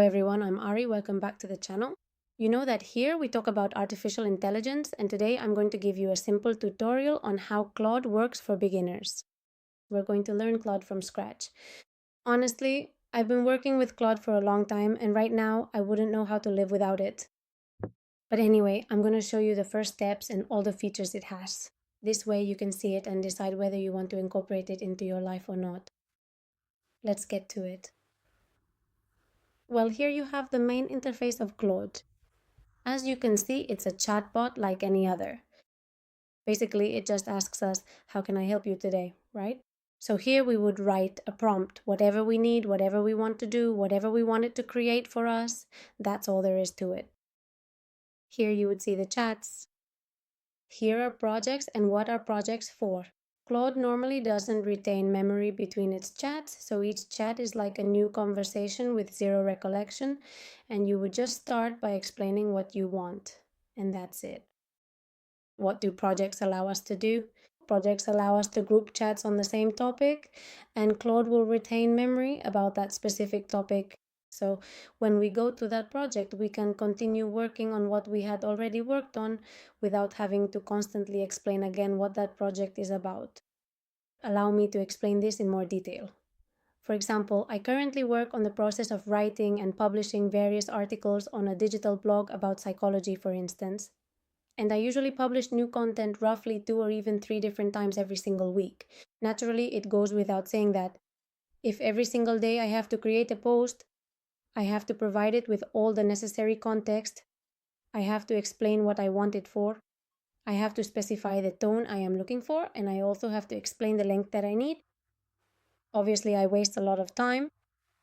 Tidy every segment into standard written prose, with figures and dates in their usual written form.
everyone, I'm Ari. Welcome back to the channel. You know that here we talk about artificial intelligence, and today I'm going to give you a simple tutorial on how Claude works for beginners. We're going to learn Claude from scratch. Honestly, I've been working with Claude for a long time, and right now I wouldn't know how to live without it. But anyway, I'm going to show you the first steps and all the features it has. This way you can see it and decide whether you want to incorporate it into your life or not. Let's get to it. Well, here you have the main interface of Claude. As you can see, it's a chatbot like any other. Basically, it just asks us, how can I help you today, right? So here we would write a prompt, whatever we need, whatever we want to do, whatever we want it to create for us, that's all there is to it. Here you would see the chats. Here are projects and what are projects for. Claude normally doesn't retain memory between its chats, so each chat is like a new conversation with zero recollection, and you would just start by explaining what you want, and that's it. What do projects allow us to do? Projects allow us to group chats on the same topic, and Claude will retain memory about that specific topic. So when we go to that project, we can continue working on what we had already worked on without having to constantly explain again what that project is about. Allow me to explain this in more detail. For example, I currently work on the process of writing and publishing various articles on a digital blog about psychology, for instance. And I usually publish new content roughly 2 or even 3 different times every single week. Naturally, it goes without saying that if every single day I have to create a post, I have to provide it with all the necessary context, I have to explain what I want it for, I have to specify the tone I am looking for, and I also have to explain the length that I need. Obviously, I waste a lot of time.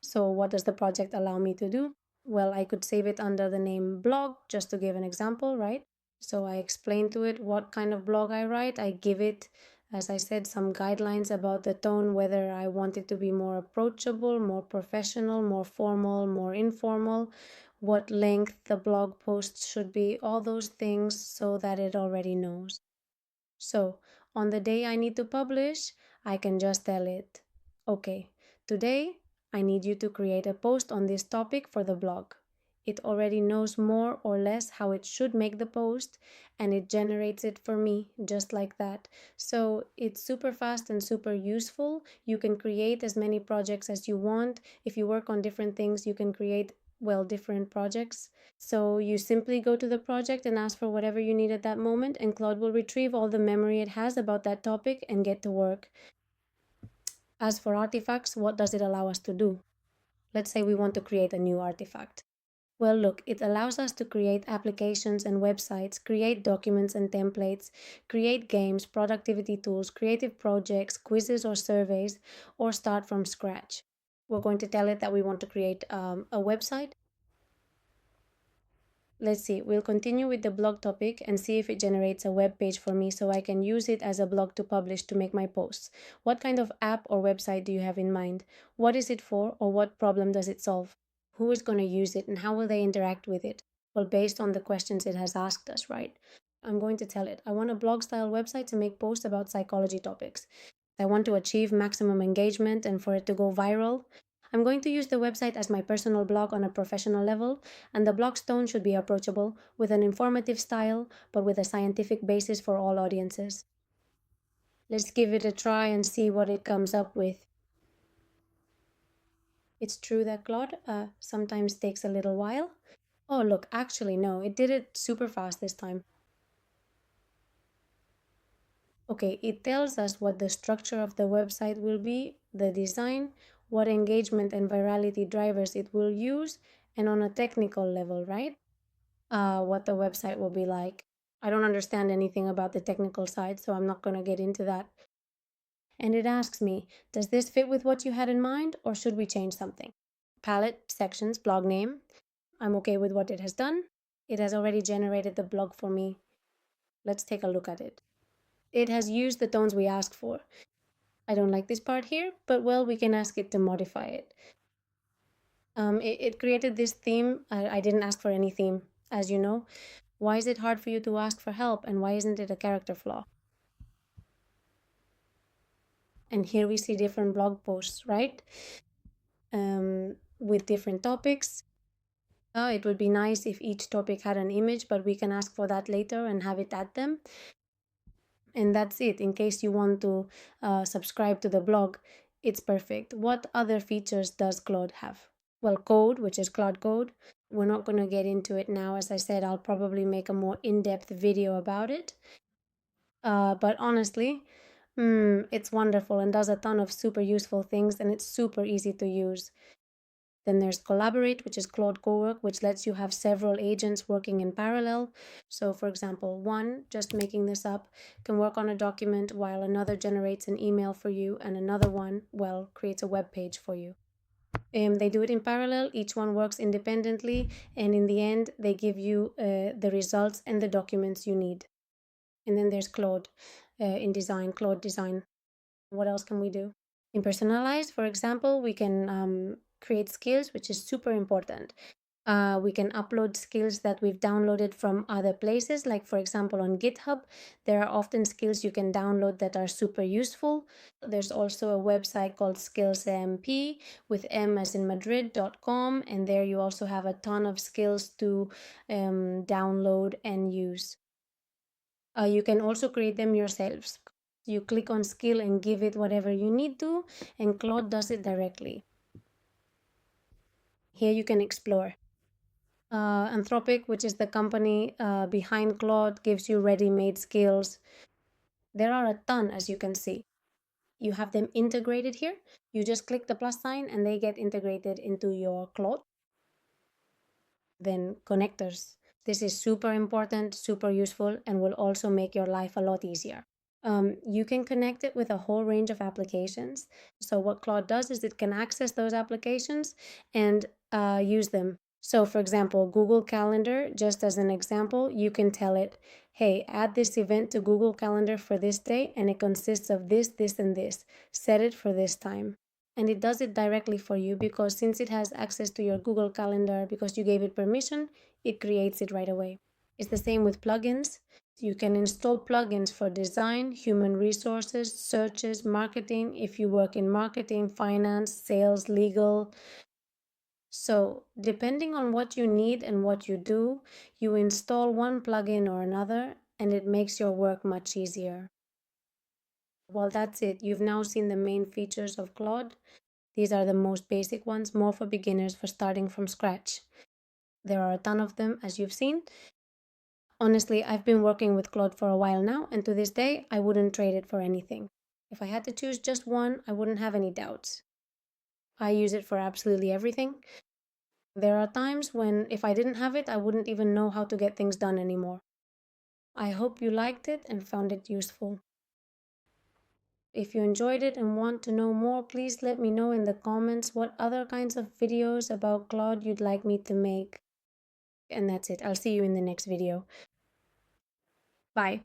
So what does the project allow me to do? Well, I could save it under the name blog, just to give an example, right? So I explain to it what kind of blog I write. I give it, as I said, some guidelines about the tone, whether I want it to be more approachable, more professional, more formal, more informal, what length the blog post should be, all those things so that it already knows. So on the day I need to publish, I can just tell it, okay, today I need you to create a post on this topic for the blog. It already knows more or less how it should make the post, and it generates it for me just like that. So it's super fast and super useful. You can create as many projects as you want. If you work on different things, you can create, well, different projects. So you simply go to the project and ask for whatever you need at that moment, and Claude will retrieve all the memory it has about that topic and get to work. As for artifacts, what does it allow us to do? Let's say we want to create a new artifact. Well, look, it allows us to create applications and websites, create documents and templates, create games, productivity tools, creative projects, quizzes or surveys, or start from scratch. We're going to tell it that we want to create a website. Let's see, we'll continue with the blog topic and see if it generates a web page for me so I can use it as a blog to publish to make my posts. What kind of app or website do you have in mind? What is it for, or what problem does it solve? Who is going to use it and how will they interact with it? Well, based on the questions it has asked us, right? I'm going to tell it, I want a blog style website to make posts about psychology topics. I want to achieve maximum engagement and for it to go viral. I'm going to use the website as my personal blog on a professional level, and the blog's tone should be approachable, with an informative style, but with a scientific basis for all audiences. Let's give it a try and see what it comes up with. It's true that Claude sometimes takes a little while. Oh, look, actually, no, it did it super fast this time. Okay, it tells us what the structure of the website will be, the design, what engagement and virality drivers it will use, and on a technical level, right? What the website will be like. I don't understand anything about the technical side, so I'm not going to get into that. And it asks me, does this fit with what you had in mind, or should we change something? Palette, sections, blog name. I'm okay with what it has done. It has already generated the blog for me. Let's take a look at it. It has used the tones we asked for. I don't like this part here, but well, we can ask it to modify it. It created this theme. I didn't ask for any theme, as you know. Why is it hard for you to ask for help, and why isn't it a character flaw? And here we see different blog posts, right? With different topics. It would be nice if each topic had an image, but we can ask for that later and have it add them. And that's it. In case you want to subscribe to the blog, it's perfect. What other features does Claude have? Well, code, which is Claude Code. We're not going to get into it now. As I said, I'll probably make a more in-depth video about it. But honestly, it's wonderful and does a ton of super useful things, and it's super easy to use. Then there's Collaborate, which is Claude Cowork, which lets you have several agents working in parallel. So, for example, one, just making this up, can work on a document while another generates an email for you, and another one, well, creates a web page for you. They do it in parallel, each one works independently, and in the end, they give you the results and the documents you need. And then there's Claude in design, Claude Design. What else can we do? In personalized, for example, we can create skills, which is super important. We can upload skills that we've downloaded from other places, like for example on GitHub. There are often skills you can download that are super useful. There's also a website called skillsmp with m as in Madrid.com, and there you also have a ton of skills to download and use. You can also create them yourselves. You click on skill and give it whatever you need to, and Claude does it directly. Here you can explore. Anthropic, which is the company behind Claude, gives you ready-made skills. There are a ton, as you can see. You have them integrated here. You just click the plus sign and they get integrated into your Claude. Then connectors. This is super important, super useful, and will also make your life a lot easier. You can connect it with a whole range of applications. So what Claude does is it can access those applications and use them. So for example, Google Calendar, just as an example, you can tell it, hey, add this event to Google Calendar for this day, and it consists of this, this, and this. Set it for this time. And it does it directly for you because since it has access to your Google Calendar because you gave it permission, it creates it right away. It's the same with plugins. You can install plugins for design, human resources, searches, marketing, if you work in marketing, finance, sales, legal. So, depending on what you need and what you do, you install one plugin or another, and it makes your work much easier. Well, that's it. You've now seen the main features of Claude. These are the most basic ones, more for beginners for starting from scratch. There are a ton of them, as you've seen. Honestly, I've been working with Claude for a while now, and to this day, I wouldn't trade it for anything. If I had to choose just one, I wouldn't have any doubts. I use it for absolutely everything. There are times when, if I didn't have it, I wouldn't even know how to get things done anymore. I hope you liked it and found it useful. If you enjoyed it and want to know more, please let me know in the comments what other kinds of videos about Claude you'd like me to make. And that's it. I'll see you in the next video. Bye.